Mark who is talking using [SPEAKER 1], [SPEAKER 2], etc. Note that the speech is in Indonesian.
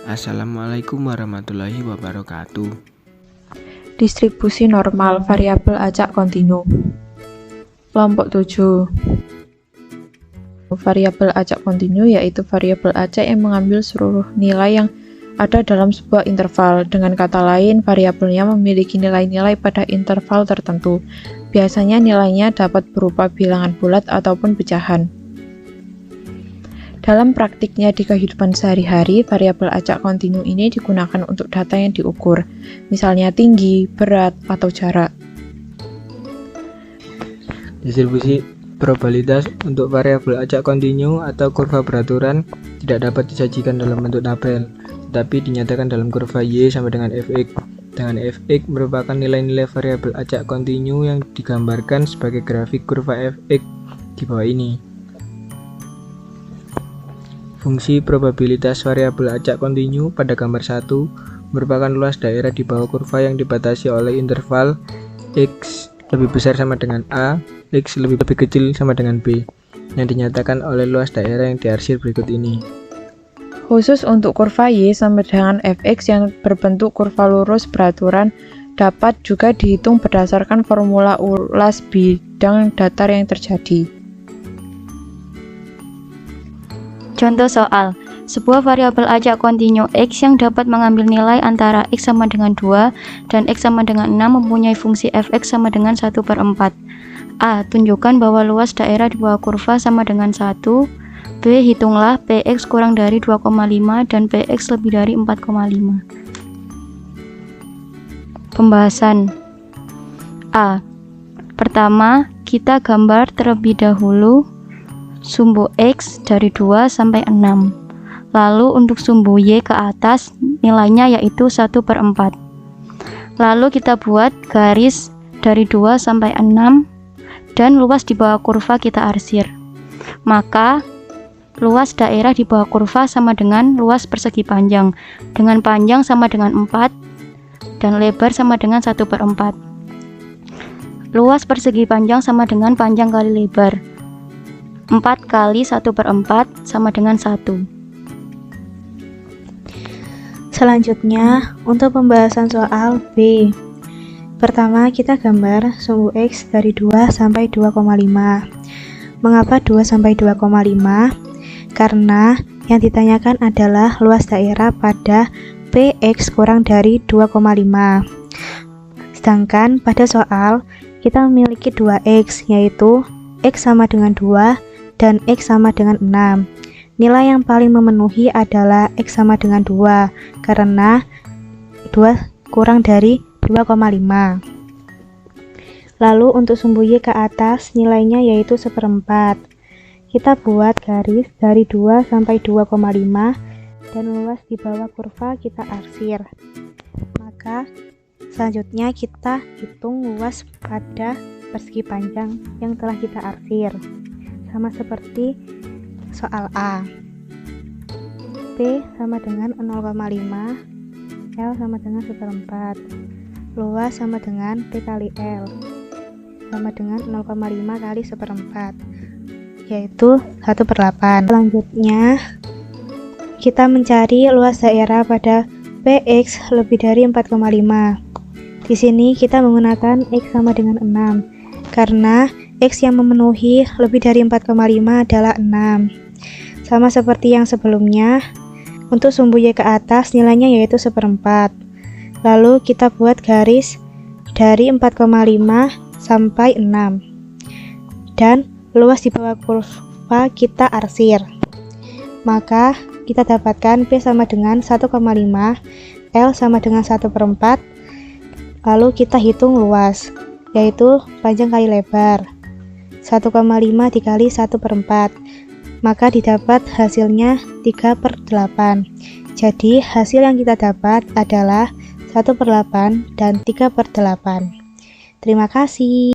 [SPEAKER 1] Assalamualaikum warahmatullahi wabarakatuh.
[SPEAKER 2] Distribusi normal variabel acak kontinu. Kelompok 7. Variabel acak kontinu yaitu variabel acak yang mengambil seluruh nilai yang ada dalam sebuah interval. Dengan kata lain, variabelnya memiliki nilai-nilai pada interval tertentu. Biasanya nilainya dapat berupa bilangan bulat ataupun pecahan. Dalam praktiknya di kehidupan sehari-hari, variabel acak kontinu ini digunakan untuk data yang diukur, misalnya tinggi, berat, atau jarak.
[SPEAKER 1] Distribusi probabilitas untuk variabel acak kontinu atau kurva beraturan tidak dapat disajikan dalam bentuk tabel, tetapi dinyatakan dalam kurva Y sama dengan Fx. Dengan Fx merupakan nilai-nilai variabel acak kontinu yang digambarkan sebagai grafik kurva Fx di bawah ini. Fungsi probabilitas variabel acak kontinu pada gambar 1 merupakan luas daerah di bawah kurva yang dibatasi oleh interval X lebih besar sama dengan A, X lebih kecil sama dengan B, yang dinyatakan oleh luas daerah yang diarsir berikut ini.
[SPEAKER 2] Khusus untuk kurva Y sama dengan Fx yang berbentuk kurva lurus beraturan dapat juga dihitung berdasarkan formula ulas bidang datar yang terjadi.
[SPEAKER 3] Contoh soal, sebuah variabel acak kontinu X yang dapat mengambil nilai antara X sama dengan 2 dan X sama dengan 6 mempunyai fungsi Fx sama dengan 1/4. A. Tunjukkan bahwa luas daerah di bawah kurva sama dengan 1. B. Hitunglah Px kurang dari 2,5 dan Px lebih dari 4,5. Pembahasan. A. Pertama, kita gambar terlebih dahulu sumbu X dari 2 sampai 6. Lalu untuk sumbu Y ke atas nilainya yaitu 1/4. Lalu kita buat garis dari 2 sampai 6 dan luas di bawah kurva kita arsir. Maka luas daerah di bawah kurva sama dengan luas persegi panjang, dengan panjang sama dengan 4 dan lebar sama dengan 1/4. Luas persegi panjang sama dengan panjang kali lebar. 4 kali 1/4 sama dengan 1.
[SPEAKER 4] Selanjutnya, untuk pembahasan soal B. Pertama, kita gambar sumbu X dari 2 sampai 2,5. Mengapa 2 sampai 2,5? Karena yang ditanyakan adalah luas daerah pada Px kurang dari 2,5. Sedangkan pada soal, kita memiliki 2X, yaitu X sama dengan 2 dan X sama dengan 6. Nilai yang paling memenuhi adalah X sama dengan 2 karena 2 kurang dari 2,5. Lalu untuk sumbu Y ke atas nilainya yaitu 1/4. Kita buat garis dari 2 sampai 2,5 dan luas di bawah kurva kita arsir. Maka selanjutnya kita hitung luas pada persegi panjang yang telah kita arsir. Sama seperti soal A. P sama dengan 0,5, L sama dengan 1/4. Luas sama dengan P kali L sama dengan 0,5 kali 1/4, yaitu 1/8. Selanjutnya kita mencari luas daerah pada Px lebih dari 4,5. Di sini kita menggunakan X sama dengan 6 karena X yang memenuhi lebih dari 4,5 adalah 6. Sama seperti yang sebelumnya, untuk sumbu Y ke atas nilainya yaitu 1/4. Lalu kita buat garis dari 4,5 sampai 6 dan luas di bawah kurva kita arsir. Maka kita dapatkan P sama dengan 1,5, L sama dengan 1/4. Lalu kita hitung luas, yaitu panjang kali lebar, 1,5 dikali 1/4, maka didapat hasilnya 3/8. Jadi hasil yang kita dapat adalah 1/8 dan 3/8. Terima kasih.